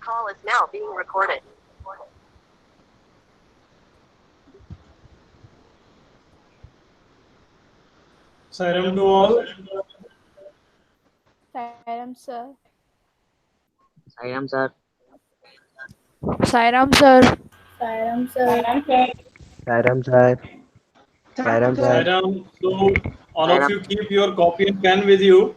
call is now being recorded. Sairam to all. Sairam sir. Sairam sir. Sairam sir. Sairam sir. Sairam sir. Sairam sir. Sairam, so all of Sairam. you keep your copy and pen with you.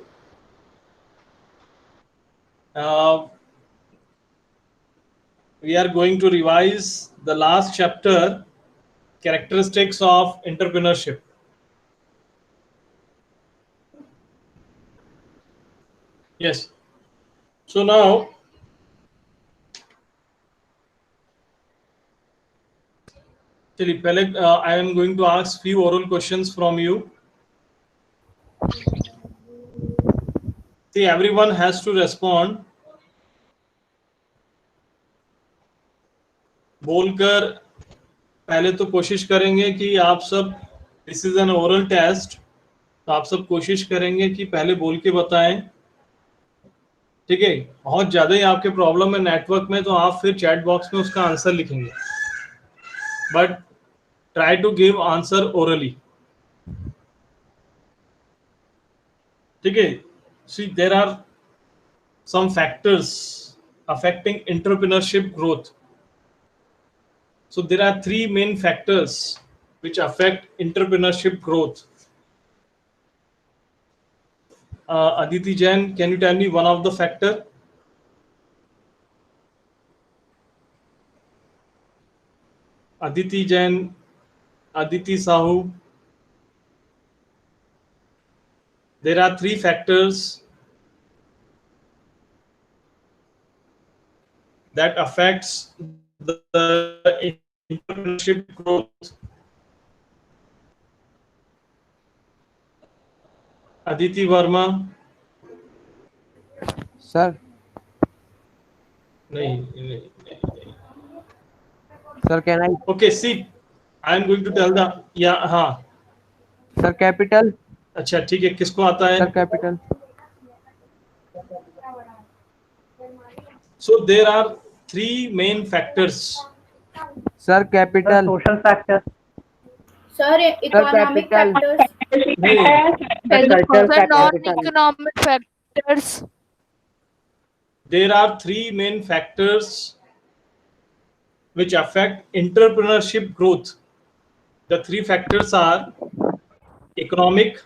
We are going to revise the last chapter, characteristics of entrepreneurship. Yes. So now, चलिए पहले I am going to ask few oral questions from you. See, everyone has to respond. बोलकर पहले तो कोशिश करेंगे कि आप सब, this is an oral test, तो आप सब कोशिश करेंगे कि पहले बोल के बताएं. ठीक है, बहुत ज्यादा ही आपके प्रॉब्लम है नेटवर्क में तो आप फिर चैट बॉक्स में उसका आंसर लिखेंगे, but try to give answer orally. ठीक है. See, there are some factors affecting entrepreneurship growth. So there are three main factors which affect entrepreneurship growth. Aditi Jain, can you tell me one of the factor? Aditi Jain, Aditi Sahu. There are three factors that affects the entrepreneurship growth. Aditi Verma. Sir. नहीं. Sir, can I? Okay, see, I am going to tell the, yeah, हाँ. Sir, capital. अच्छा ठीक है, किसको आता है? Sir, capital. So there are three main factors. Sir, capital. social factor. Sir, economic capital. factors. Cultural Sir, factor. non-economic factors. There are three main factors which affect entrepreneurship growth. The three factors are economic,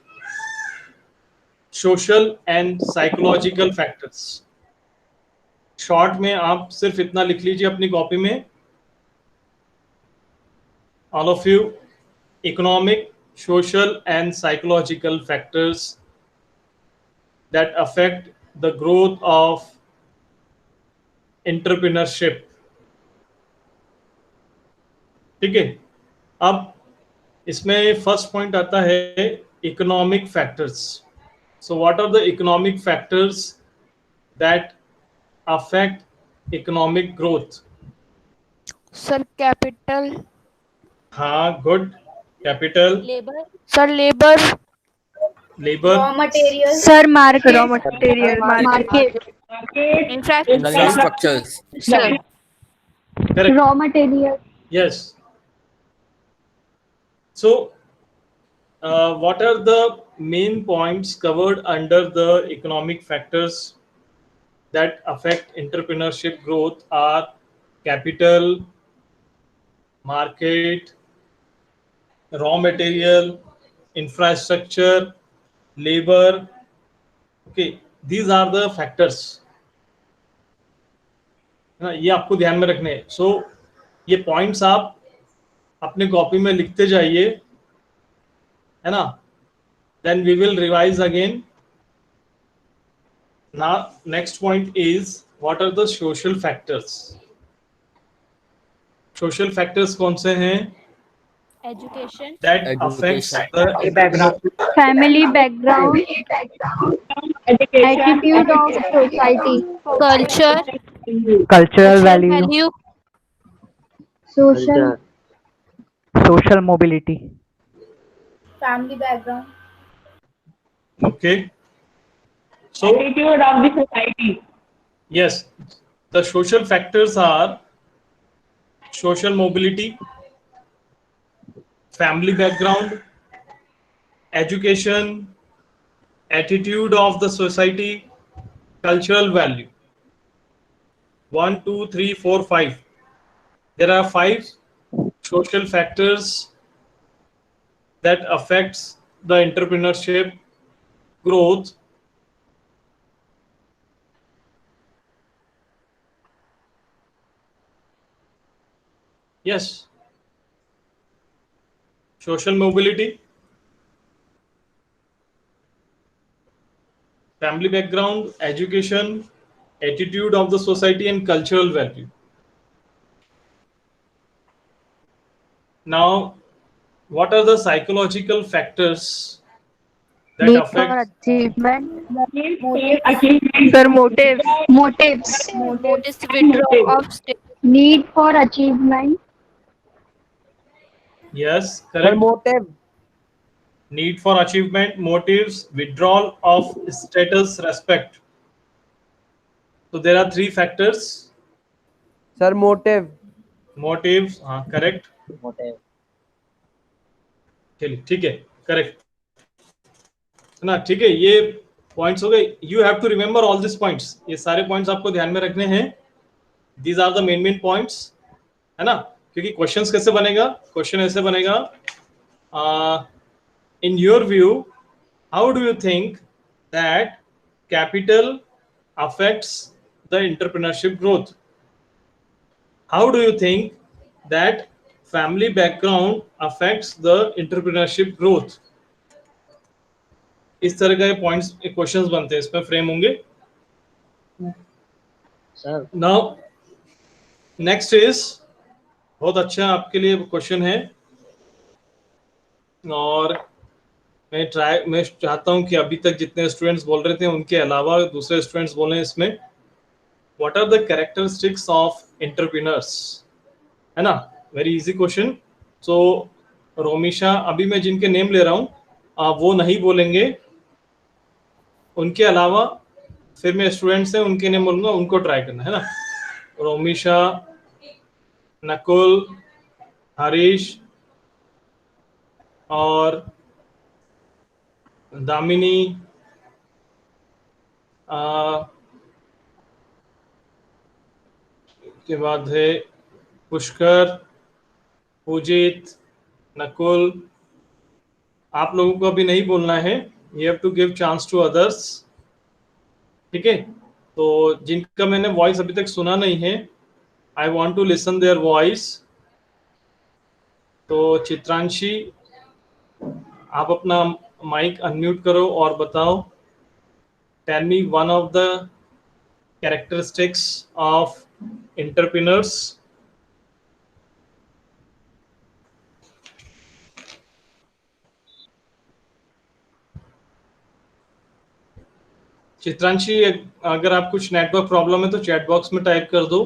social and psychological factors. Short में आप सिर्फ इतना लिख लीजिए अपनी copy में, all of you, economic, social and psychological factors that affect the growth of entrepreneurship. ठीक है. अब इसमें फर्स्ट पॉइंट आता है economic factors. So what are the economic factors that affect economic growth? Sir, capital. हाँ, good. Capital. Labor. Sir, labor. Labour. Raw materials. Sir, market. Raw material. Market. Infrastructures. Sir. Correct. Raw materials. Yes. So, what are the main points covered under the economic factors that affect entrepreneurship growth? Are capital, market, raw material, infrastructure, labor. Okay, these are the factors. है ना, ये आपको ध्यान में रखने हैं. सो ये points आप अपने कॉपी में लिखते जाइए, है ना. Then we will revise again. Now next point is what are the social factors. Social factors कौन से हैं? Education. That affects the Background. family background, attitude of society, Culture. Cultural value. social, Social mobility. Family background. Okay. So Attitude of the society. yes, The social factors are social mobility, family background, education, attitude of the society, cultural value. 1, 2, 3, 4, 5. There are 5 social factors that affects the entrepreneurship growth. Yes. Social mobility, family background, education, attitude of the society, and cultural value. Now, what are the psychological factors that Need for affect? achievement. Motive. Sir, motives. Motives. Motives withdraw of state. Need for achievement. Yes, Sir, correct. motive. Need for achievement, motives, withdrawal of status, respect. So there are 3 factors. Sir, motive. Motives, हाँ correct. Motive. चलिए ठीक है, correct ना, ठीक है, ये points हो गए. You have to remember all this points, ये सारे पॉइंट्स आपको ध्यान में रखने हैं. These are the main points, है ना. क्योंकि क्वेश्चंस कैसे बनेगा, क्वेश्चन ऐसे बनेगा, in your view how do you think that capital affects the entrepreneurship growth, how do you think that family background affects the entrepreneurship growth. इस तरह के पॉइंट्स क्वेश्चंस बनते हैं, इसमें फ्रेम होंगे. सर नाउ नेक्स्ट इज, बहुत अच्छा आपके लिए क्वेश्चन है, और मैं चाहता हूं कि अभी तक जितने स्टूडेंट्स बोल रहे थे उनके अलावा दूसरे स्टूडेंट्स बोले इसमें. What are the characteristics of entrepreneurs, है ना. Very easy question. So Romisha, अभी मैं जिनके नेम ले रहा हूँ वो नहीं बोलेंगे, उनके अलावा फिर मैं स्टूडेंट्स हैं उनके नेम बोलूंगा, उनको ट्राई करना है ना. रोमिशा, नकुल, हरीश और दामिनी, के बाद है पुष्कर, पूजित, नकुल. आप लोगों को अभी नहीं बोलना है, you have to give chance to others. ठीक है, तो जिनका मैंने वॉइस अभी तक सुना नहीं है, I want to listen their voice. तो चित्रांशी, आप अपना माइक अनम्यूट करो और बताओ, tell me one of the characteristics of entrepreneurs. Chitranshi, अगर आप कुछ नेटवर्क प्रॉब्लम है तो चैट बॉक्स में टाइप कर दो.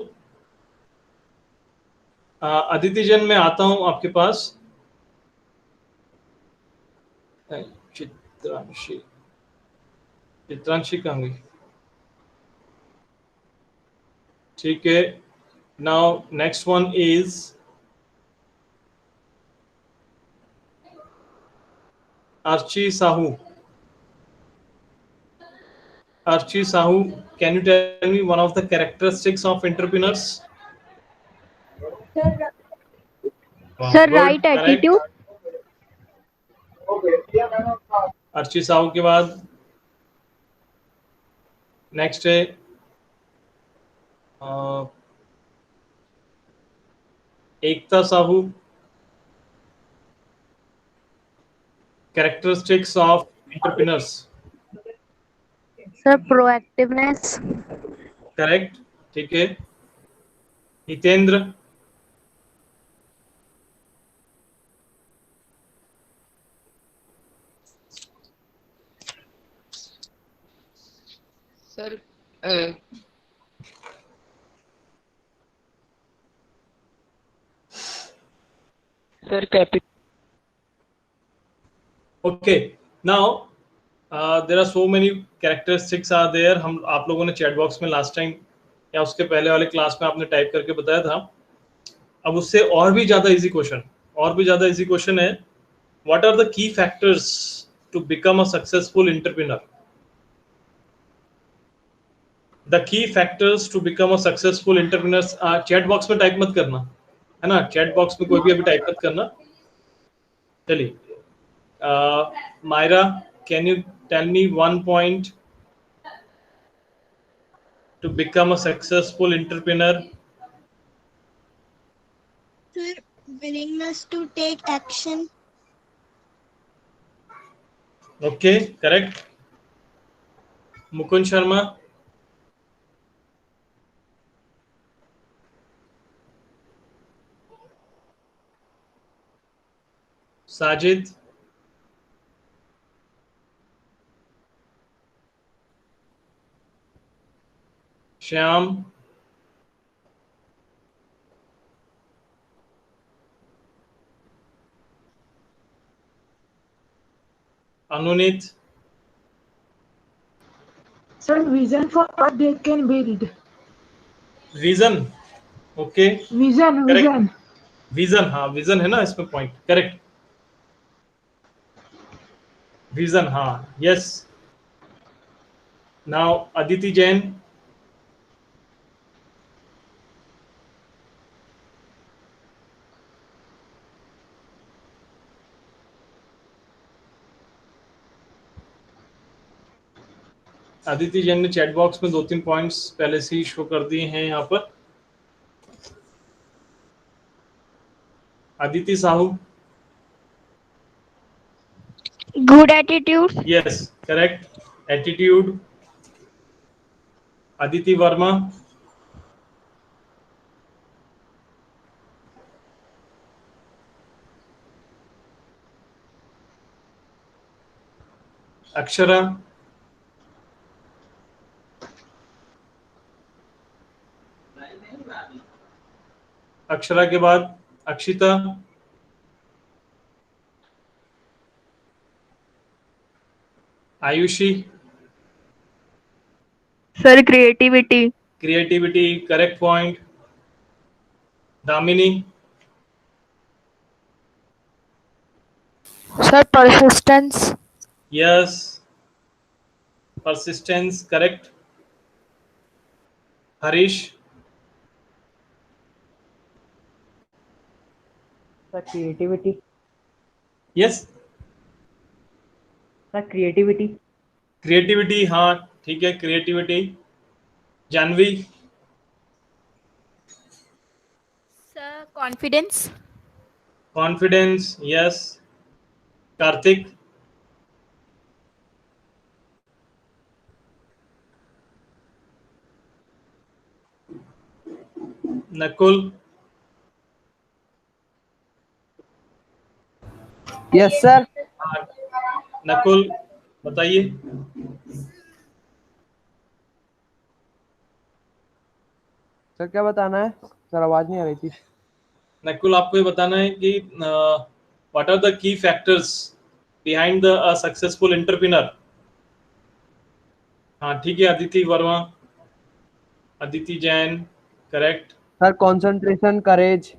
अदिति जन, मैं आता हूं आपके पास. चित्रांशी, चित्रांशी कहाँ गई? ठीक है. Now next one is Archi Sahu. Archie Sahu, can you tell me one of the characteristics of entrepreneurs? Sir, right attitude. Archie Sahu के बाद नेक्स्ट है Ekta Sahu. Characteristics of entrepreneurs. Sir, proactiveness. Correct, ठीक है. Hitendra, sir sir capital. Okay. Now there are so many characteristics are there. हम आप लोगों ने chat box में लास्ट टाइम या उसके पहले वाले क्लास में आपने टाइप करके बताया था। अब उससे और भी ज्यादा इजी क्वेश्चन है, what are the key factors to become a successful entrepreneur? The key factors to become a successful entrepreneur, chat box में टाइप मत करना, है ना, चैट बॉक्स में कोई भी अभी टाइप मत करना। चलिए, Myra, can you tell me one point to become a successful entrepreneur? Sir, willingness to take action. Okay, correct. Mukund Sharma. Sajid. Shyam. Anunit. Sir, vision for what they can build. Vision. Okay. Vision, Correct. vision. Vision, हाँ vision है ना इसमें point, correct. Vision, हाँ, yes. Now Aditi Jain. Aditi Jain ने chat box में 2-3 points पहले से ही show कर दिए हैं यहाँ पर। Aditi Sahu. Good attitude. Yes, correct. Attitude. Aditi Verma. Akshara. Akshara के बाद Akshita. Ayushi. Sir, creativity. Creativity, correct point. Damini. Sir, persistence. Yes. Persistence, correct. Harish. Sir, creativity. Yes. Sir, creativity. Creativity, हाँ ठीक है, creativity. Janvi. Sir, confidence. Confidence, yes. Karthik. Nakul. Yes sir. Nakul बताइए. Sir क्या बताना है sir, आवाज नहीं आ रही थी. नकुल आपको ये बताना है कि what are the key factors behind the successful entrepreneur. हाँ ठीक है. Aditi Verma. Aditi Jain, correct. Sir concentration, courage.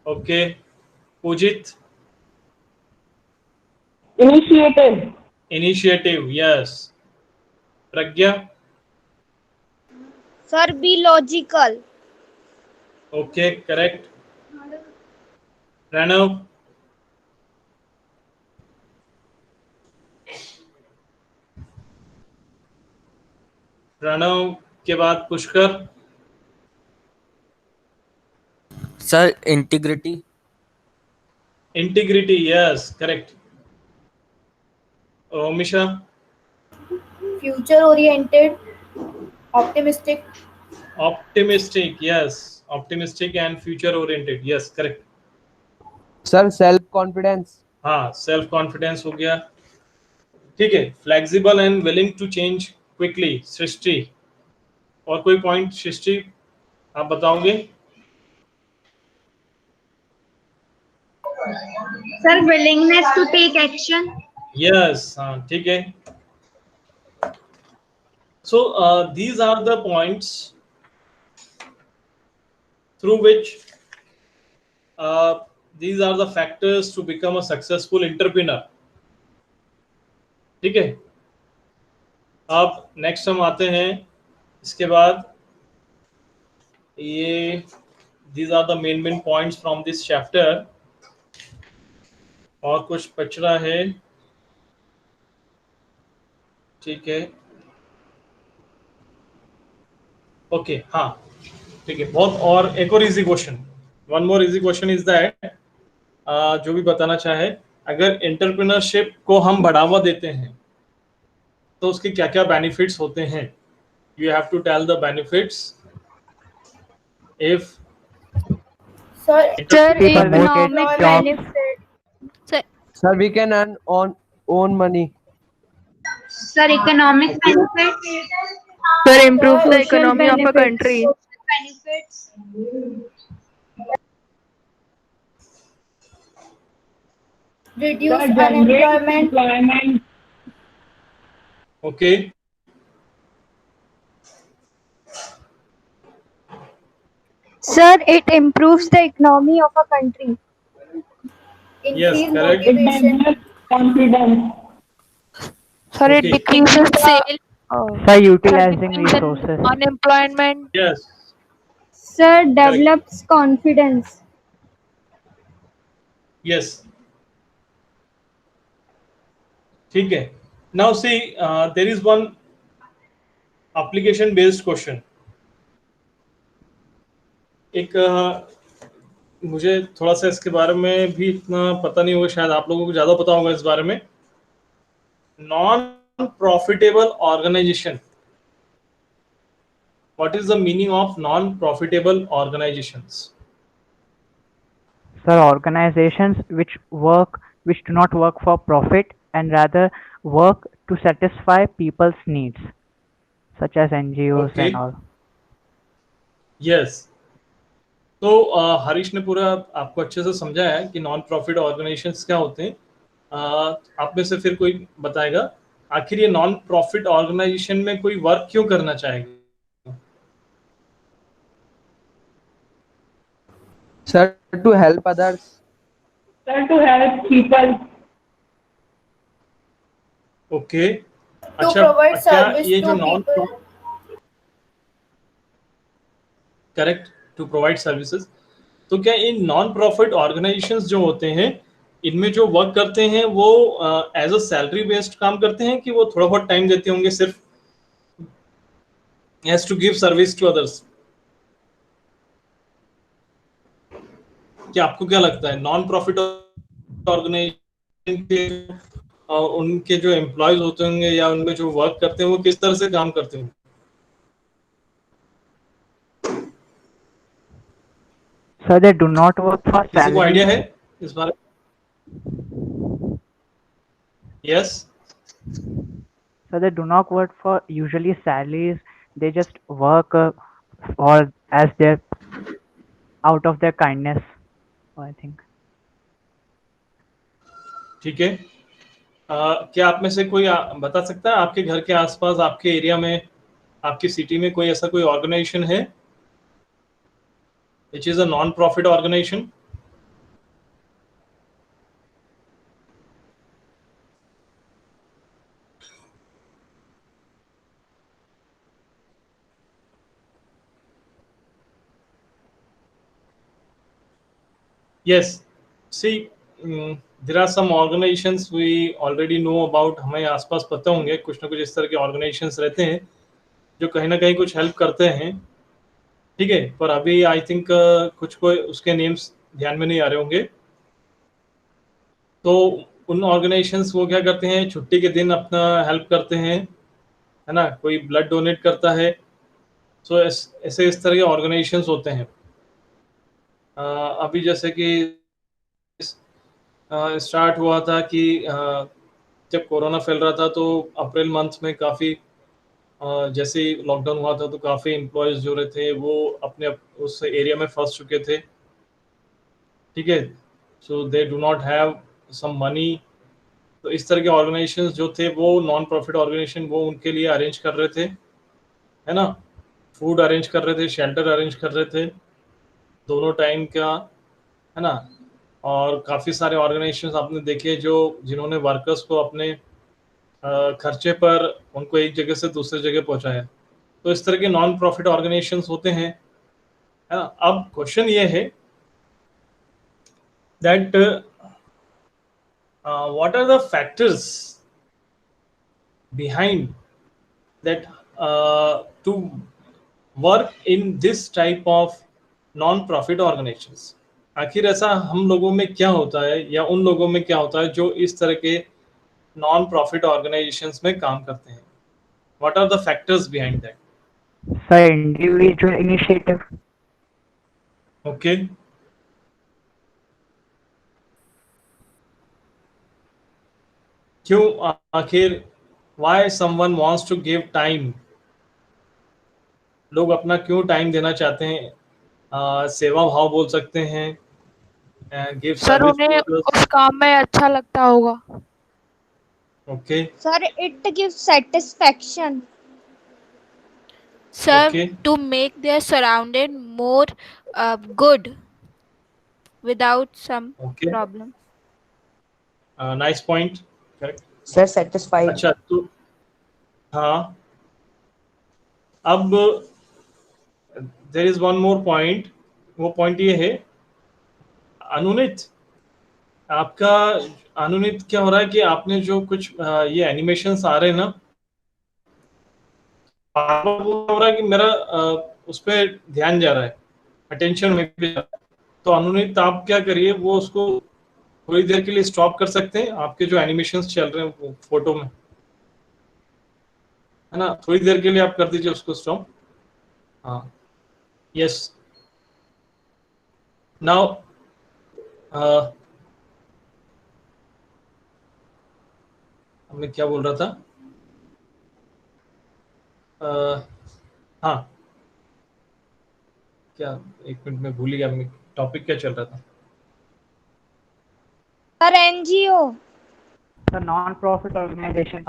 Okay. Pujit. Initiative. Initiative, yes. Pragya. Sir, be logical. Okay, correct. Pranav. Pranav के बाद Pushkar. Sir integrity. Integrity, yes, correct. Omisha. Future oriented. Optimistic. Optimistic, yes. Optimistic and future oriented, yes, correct. Sir self confidence. हाँ, self confidence हो गया. ठीक है. Flexible and willing to change quickly, सृष्टि. और कोई point सृष्टि आप बताओगे? Sir, willingness to take action. Yes, हाँ ठीक है. So these are the points through which these are the factors to become a successful entrepreneur. ठीक है, अब नेक्स्ट हम आते हैं इसके बाद, ये these are the main points from this chapter. और कुछ बच रहा है, ठीक है, ओके, हाँ ठीक है, बहुत, और एक और easy question, one more easy question is that, जो भी बताना चाहे, अगर एंटरप्रेन्योरशिप को हम बढ़ावा देते हैं तो उसके क्या क्या बेनिफिट्स होते हैं, you have to tell the benefits if Sir, economic benefit. Sir, we can earn on own money. Sir, economic benefits. Sir, improves the economy of a country. Benefits. Reduce unemployment. Okay, Sir, it improves the economy of a country. Increase correct. motivation. Confidence. Sir, it Okay. decreases the Sir, utilizing resources. unemployment. Yes, Sir, develops confidence. Yes, ठीक है. Now see, there is one application based question. एक मुझे थोड़ा सा इसके बारे में भी इतना पता नहीं होगा, शायद आप लोगों को ज़्यादा पता होगा इस बारे में. Non profitable organization, what is the meaning of non profitable organizations? Sir, organizations which do not work for profit and rather work to satisfy people's needs, such as NGOs Okay. and all. Yes, तो हरीश ने पूरा आपको अच्छे से समझाया है कि non profit organisations क्या होते हैं. आप में से फिर कोई बताएगा आखिर ये नॉन प्रॉफिट ऑर्गेनाइजेशन में कोई वर्क क्यों करना चाहेगा? Sir, to help others. Sir, to help people. Okay, To अच्छा, provide क्या service ये जो to non people. Correct, to provide services, तो क्या इन नॉन प्रॉफिट ऑर्गेनाइजेशंस जो होते हैं इनमें जो वर्क करते हैं वो एज अ सैलरी बेस्ड काम करते हैं कि वो थोड़ा बहुत टाइम देते होंगे सिर्फ as to give service to others? क्या आपको क्या लगता है नॉन प्रॉफिट ऑर्गेनाइजेशन के उनके जो एम्प्लॉयज होते होंगे या उनमें जो वर्क करते हैं वो किस तरह से काम करते होंगे? Sir, they do not work for किसी को आइडिया salary. है इस बारे में? Yes, So they do not work for usually salaries. They just work for as their out of their kindness, I think. ठीक है. क्या आप में से कोई बता सकता है आपके घर के आसपास, आपके एरिया में, आपकी सिटी में कोई ऐसा कोई ऑर्गेनाइजेशन है which is a non profit organization? Yes. See, there are some organizations we already know about. हमें आसपास पता होंगे कुछ ना कुछ इस तरह के ऑर्गेनाइजेशंस रहते हैं जो कहीं ना कहीं कुछ हेल्प करते हैं, ठीक है, पर अभी आई थिंक कुछ कोई उसके नेम्स ध्यान में नहीं आ रहे होंगे. तो उन ऑर्गेनाइजेशंस वो क्या करते हैं, छुट्टी के दिन अपना हेल्प करते हैं, है ना, कोई ब्लड डोनेट करता है. सो ऐसे इस तरह के ऑर्गेनाइजेशंस होते हैं. अभी जैसे कि स्टार्ट हुआ था कि जब कोरोना फैल रहा था तो अप्रैल मंथ में काफ़ी जैसे ही लॉकडाउन हुआ था तो काफ़ी एम्प्लॉयज़ जो रहे थे वो अपने उस एरिया में फंस चुके थे, ठीक है. So they do not have some money. तो इस तरह के ऑर्गेनाइजेशंस जो थे वो नॉन प्रॉफिट ऑर्गेनाइजेशन वो उनके लिए अरेंज कर रहे थे, है ना, फूड अरेंज कर रहे थे, शेल्टर अरेंज कर रहे थे, दोनों टाइम का, है ना। और काफ़ी सारे ऑर्गेनाइजेशंस आपने देखे जो जिन्होंने वर्कर्स को अपने खर्चे पर उनको एक जगह से दूसरी जगह पहुंचाया। तो इस तरह के नॉन प्रॉफिट ऑर्गेनाइजेशंस होते हैं, है ना। अब क्वेश्चन ये है that what are the factors behind that to work in this type of non-profit organizations। आखिर ऐसा हम लोगों में क्या होता है या उन लोगों में क्या होता है जो इस तरह के नॉन प्रॉफिट ऑर्गेनाइजेशंस में काम करते हैं? What are the factors behind that? Sir, individual initiative. Okay, क्यों आखिर why someone wants to give time? लोग अपना क्यों टाइम देना चाहते हैं? सेवा भाव बोल सकते हैं, गिव सर उन्हें सर्विस। उस काम में अच्छा लगता होगा। Okay Sir, it gives satisfaction. Sir, Okay. to make their surrounded more good without some okay, problem. Nice point, correct. Sir satisfied. अच्छा, तो हाँ, अब there is one more point. वो पॉइंट ये है, अनुनित आपका, अनुनित क्या हो रहा है कि आपने जो कुछ ये एनिमेशंस आ रहे हैं ना, बार-बार वो हो रहा है कि मेरा उस पे ध्यान जा रहा है, अटेंशन में भी जा रहा है। तो अनुनित आप क्या करिए, वो उसको थोड़ी देर के लिए स्टॉप कर सकते हैं, आपके जो एनिमेशंस चल रहे हैं वो फोटो में, है ना, थोड़ी देर के लिए आप कर दीजिए उसको स्टॉप। हाँ, यस। नाउ मैं क्या बोल रहा था? हाँ, क्या, एक मिनट में भूल गया, टॉपिक क्या चल रहा था? Sir, NGO. The non-profit organization.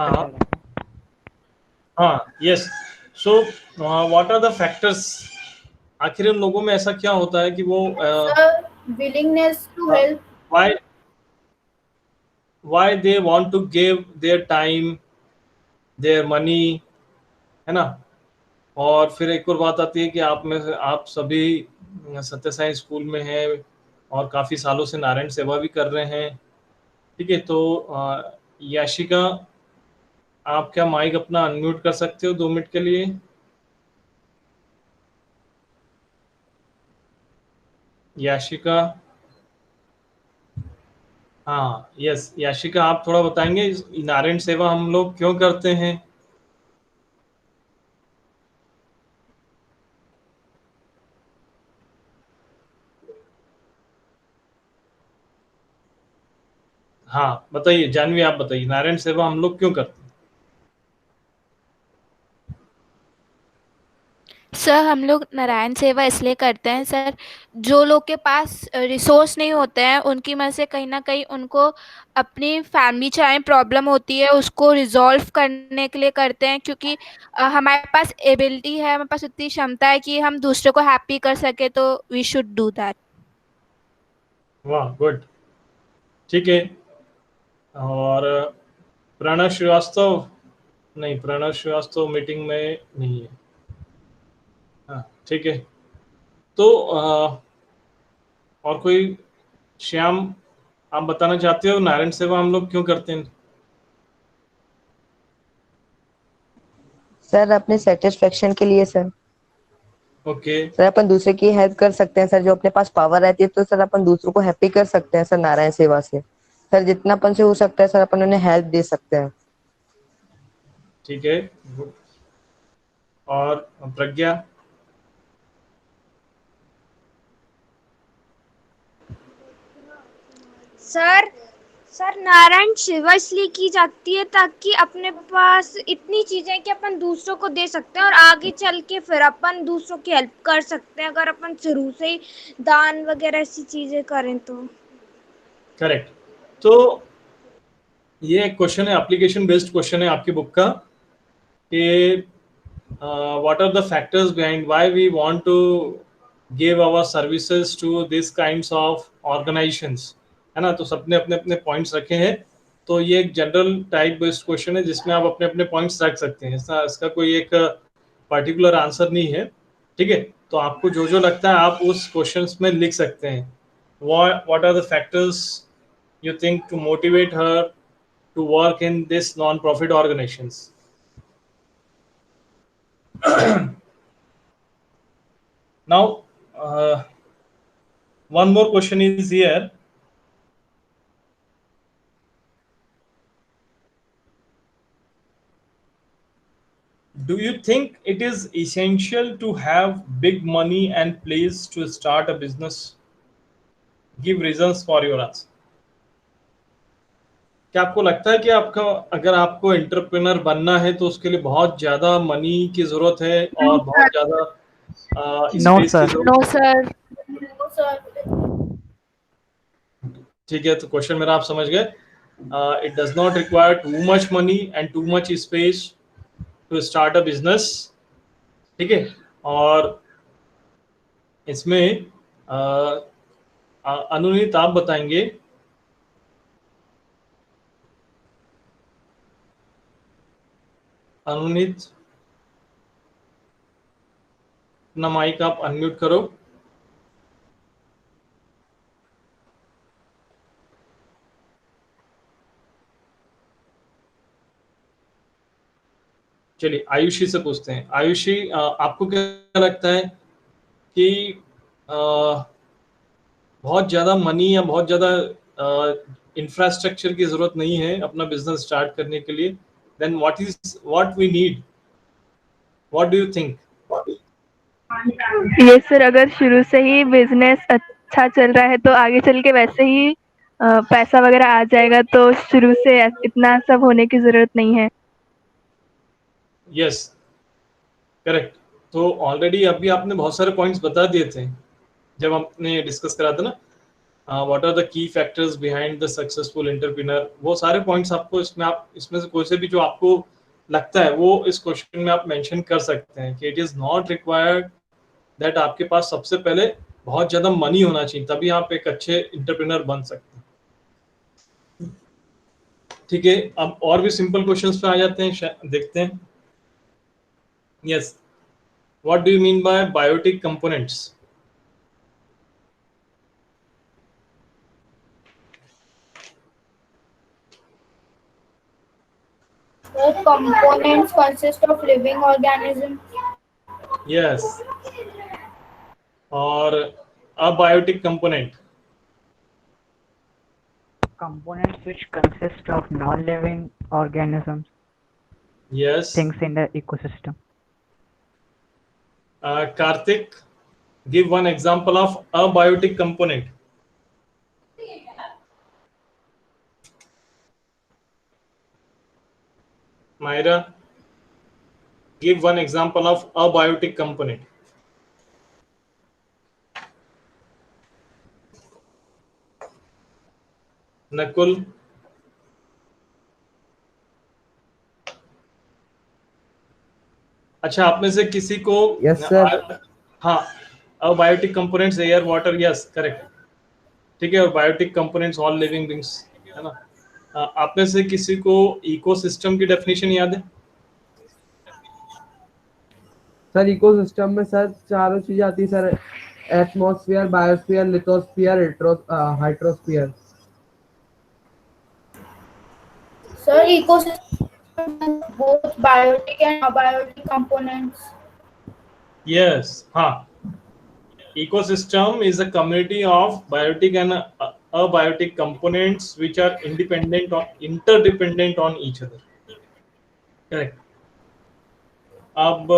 हाँ, yes. So what are the factors? आखिर इन लोगों में ऐसा क्या होता है कि वो Sir, willingness to help. why they want to give their time, their money, है ना। और फिर एक और बात आती है कि आप में से आप सभी सत्य साई स्कूल में हैं और काफ़ी सालों से नारायण सेवा भी कर रहे हैं, ठीक है। तो याशिका, आप क्या माइक अपना अनम्यूट कर सकते हो 2 मिनट के लिए? याशिका, हाँ, यस, याशिका, आप थोड़ा बताएंगे नारायण सेवा हम लोग क्यों करते हैं? हाँ, बताइए जानवी, आप बताइए नारायण सेवा हम लोग क्यों करते हैं? सर, हम लोग नारायण सेवा इसलिए करते हैं सर, जो लोग के पास रिसोर्स नहीं होते हैं उनकी मदद से कहीं ना कहीं उनको अपनी फैमिली चाहे प्रॉब्लम होती है उसको रिजॉल्व करने के लिए करते हैं, क्योंकि हमारे पास एबिलिटी है, हमारे पास उतनी क्षमता है कि हम दूसरे को हैप्पी कर सके, तो वी शुड डू दैट। वाह, गुड, ठीक है। और प्रणव श्रीवास्तव, नहीं, प्रणव श्रीवास्तव मीटिंग में नहीं है। हाँ, ठीक है। तो और कोई, श्याम, आप बताना चाहते हो नारायण सेवा हम लोग क्यों करते हैं? सर अपने सेटिस्फेक्शन के लिए सर। ओके, सर अपन दूसरे की हेल्प कर सकते हैं सर, जो अपने पास पावर रहती है तो सर अपन दूसरों को हैप्पी कर सकते हैं सर नारायण सेवा से। सर जितना अपन से हो सकता है सर अपन उन्हें हेल्प दे सकते हैं। ठीक है, गुड। और प्रज्ञा? सर नारायण सेवा इसलिए की जाती है ताकि अपने पास इतनी चीजें कि अपन दूसरों को दे सकते हैं और आगे चल के फिर अपन दूसरों की हेल्प कर सकते हैं, अगर अपन शुरू से ही दान वगैरह ऐसी चीजें करें तो। करेक्ट। तो ये एक क्वेश्चन है, एप्लीकेशन बेस्ड क्वेश्चन है आपकी बुक का, कि what are the factors behind why we want to give our services to this kinds of organizations, है ना। तो सबने अपने अपने पॉइंट्स रखे हैं, तो ये एक जनरल टाइप बेस्ड क्वेश्चन है जिसमें आप अपने अपने पॉइंट्स रख सकते हैं। इसका कोई एक पर्टिकुलर आंसर नहीं है, ठीक है। तो आपको जो जो लगता है आप उस क्वेश्चंस में लिख सकते हैं। what are the factors you think to motivate her to work in this non-profit organizations? Now one more question is here. Do you think it is essential to have big money and place to start a business? Give reasons for your answer. क्या आपको लगता है कि आपका अगर आपको entrepreneur बनना है तो उसके लिए बहुत ज्यादा मनी की जरूरत है और बहुत ज्यादा No, स्पेस sir. की जरूरत? No, sir. No, sir. ठीक है, तो क्वेश्चन मेरा आप समझ गए। It does not require too much money and too much space to start a business, ठीक है। और इसमें अनुनीत आप बताएंगे, अनुनीत अपना माइक आप अनम्यूट करो। चलिए आयुषी से पूछते हैं। आयुषी, आपको क्या लगता है कि बहुत ज़्यादा मनी या बहुत ज़्यादा इंफ्रास्ट्रक्चर की ज़रूरत नहीं है अपना बिजनेस स्टार्ट करने के लिए? Then what we need, what do you think? ये सर, अगर शुरू से ही बिजनेस अच्छा चल रहा है तो आगे चल के वैसे ही पैसा वगैरह आ जाएगा, तो शुरू से इतना सब होने की जरूरत नहीं है। Yes, correct. तो ऑलरेडी अभी आपने बहुत सारे पॉइंट्स बता दिए थे जब आपने डिस्कस करा था ना, what are the key factors behind the successful entrepreneur. वो सारे पॉइंट्स आपको इसमें से कोई से भी जो आपको लगता है वो इस क्वेश्चन में आप मेंशन कर सकते हैं कि it is not required that आपके पास सबसे पहले बहुत ज्यादा मनी होना चाहिए, तभी आप एक अच्छे एंटरप्रेन्योर बन सकते हैं, ठीक है। अब और भी सिंपल क्वेश्चंस पे आ जाते हैं, देखते हैं। Yes, what do you mean by biotic components? The components consist of living organisms. Yes. और abiotic component? Components which consist of non-living organisms, Yes. things in the ecosystem. Karthik, give one example of abiotic component. Myra, give one example of abiotic component. Nakul, अच्छा, आप में से किसी को? Yes sir. हाँ, abiotic components air, water, yes correct, ठीक है। और biotic components all living beings, है ना। आप में से किसी को इकोसिस्टम की डेफिनेशन याद है? सर इकोसिस्टम में सर चारों चीजें आती है sir, atmosphere, biosphere, lithosphere, hydrosphere. Sir, ecosystem has both biotic and abiotic components. Yes, हाँ। Ecosystem is a community of biotic and abiotic components which are interdependent on each other. Correct. अब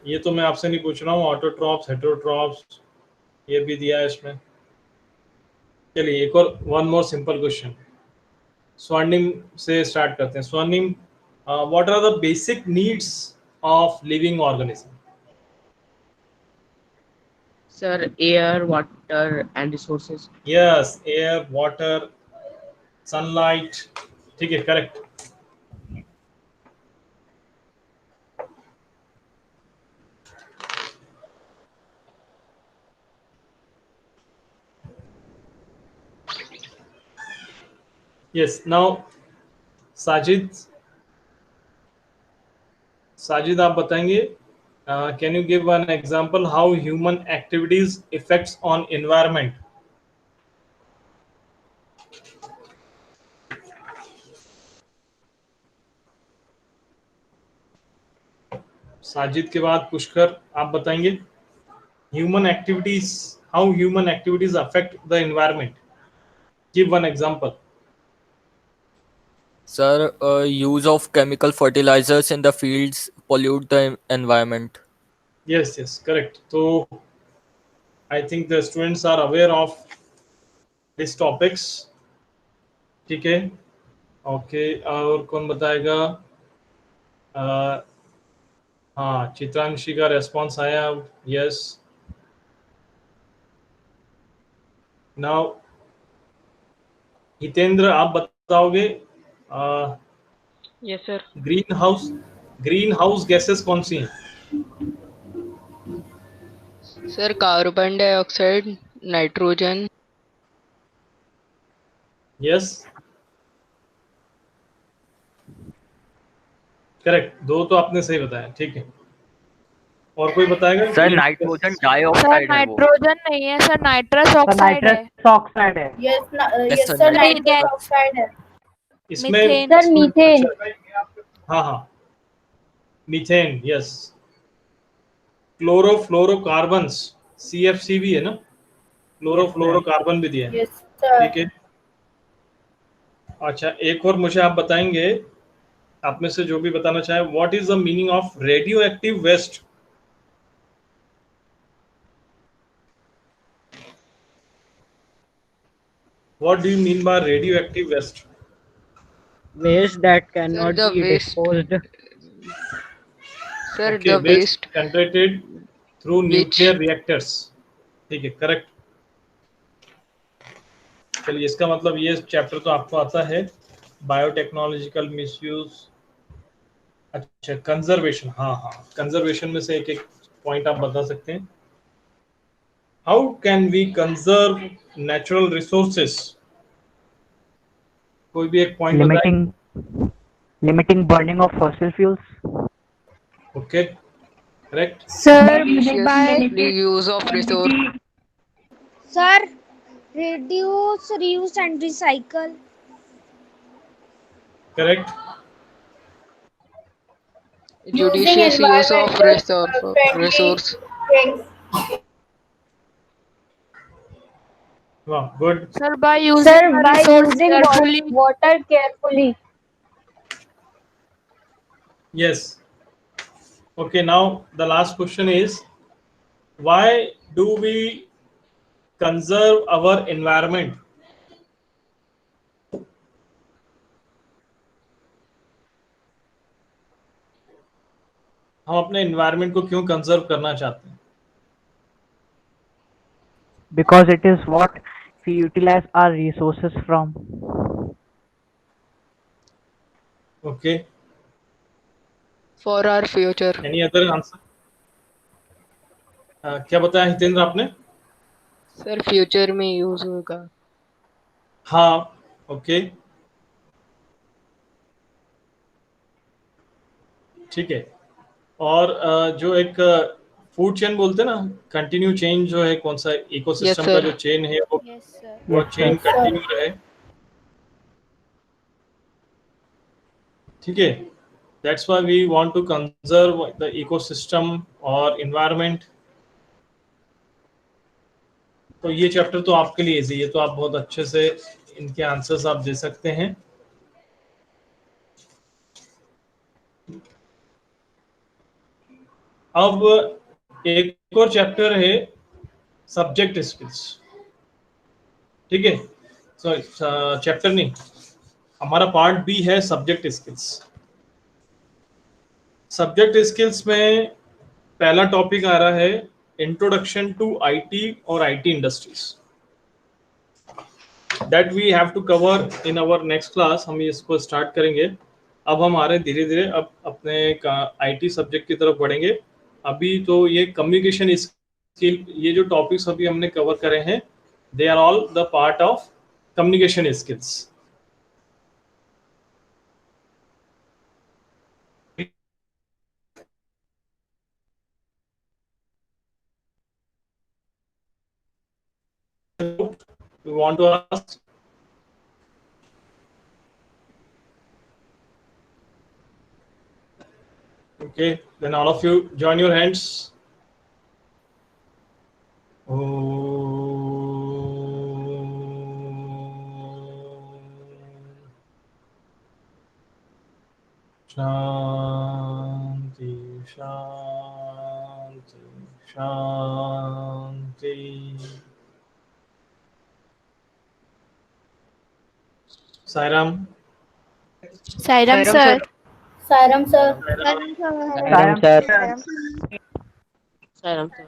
ये तो मैं आपसे नहीं पूछ रहा हूँ, ऑटोट्रॉप्स, हेटेरोट्रॉप्स ये भी दिया है इसमें। चलिए एक और वन मोर सिंपल क्वेश्चन, स्वर्णिम से स्टार्ट करते हैं। Swarnim, what are the basic needs of living organism? Sir, air, water, and resources. Yes, air, water, sunlight, ठीक है, करेक्ट। Yes, now साजिद आप बताएंगे, can you give an example how human activities effects on environment? Sajid के बाद पुष्कर आप बताएंगे human activities, how human activities affect the environment, give one example. Sir, use of chemical fertilizers in the fields pollute the environment. Yes, yes, correct. So I think the students are aware of these topics. ठीक है, okay. और कौन बताएगा? हाँ, चित्रांशी का response आया. Yes, now Hitendra आप बताओगे. Yes, sir. Green house gases कौन सी हैं? Sir, carbon dioxide, nitrogen. Yes, correct. दो तो आपने सही बताया, ठीक है. और कोई बताएगा? सर नाइट्रोजन सर डाइऑक्साइड है वो. नाइट्रोजन नहीं है सर, नाइट्रस तो ऑक्साइड है. नाइट्रस ऑक्साइड है. Yes, Yes, yes sir, sir, nitrous nitrous oxide है. इसमें मीथेन. Sir, methane. हाँ हाँ, मीथेन. यस, क्लोरोफ्लोरोकार्बन्स, CFC भी है ना, क्लोरोफ्लोरोकार्बन भी दिया है. Yes sir. ठीक है. अच्छा, एक और मुझे आप बताएंगे, आप में से जो भी बताना चाहे, what is the meaning of radioactive waste? What do you mean by radioactive waste? Waste that cannot the be waste- disposed. Sir, Okay, the waste generated through which- nuclear reactors. ठीक है, correct. चलिए, इसका मतलब ये chapter तो आपको आता है. Biotechnological misuse. अच्छा, कंजर्वेशन. हाँ हाँ, कंजर्वेशन में से एक एक पॉइंट आप बता सकते हैं. How can we conserve natural resources? कोई भी एक पॉइंट बताएं. Limiting burning of fossil fuels. Okay, correct. Sir, judiciously use of resource. Sir reduce, reuse and recycle. Correct. Judicious use of resource. things. वाह, good. Sir by using Sir, by resource using carefully. water carefully. Yes. Okay, now the last question is, why do we conserve our environment? हम अपने environment को क्यों conserve करना चाहते हैं? Because it is what we utilize our resources from. Okay. For our future. Any other answer? क्या बताया हितेंद्र आपने? Sir, future में use होगा. हाँ, ओके, ठीक है. और जो एक फूड चेन बोलते हैं ना, कंटिन्यू चेन जो है, कौन सा इकोसिस्टम Yes, का sir. जो चेन है वो यस सर. वो Yes, चेन sir. कंटिन्यू रहे. ठीक है. That's why we want to conserve the ecosystem or environment. तो ये चैप्टर तो आपके लिए इजी है, तो आप बहुत अच्छे से इनके आंसर्स आप दे सकते हैं. अब एक और चैप्टर है सब्जेक्ट स्किल्स. ठीक है, सॉरी, चैप्टर नहीं, हमारा पार्ट बी है सब्जेक्ट स्किल्स. सब्जेक्ट स्किल्स में पहला टॉपिक आ रहा है इंट्रोडक्शन टू आईटी और IT industries. That we have to cover in our next class. हम इसको स्टार्ट करेंगे. अब हम आ रहे धीरे धीरे अब अपने आईटी सब्जेक्ट की तरफ बढ़ेंगे. अभी तो ये कम्युनिकेशन स्किल, ये जो टॉपिक्स अभी हमने कवर करे हैं, they are all the part of communication skills. You want to ask? Okay, then all of you join your hands. Shanti, Shanti, Shanti. Sairam. Sairam sir. Sairam sir. Sairam sir. Sairam sir.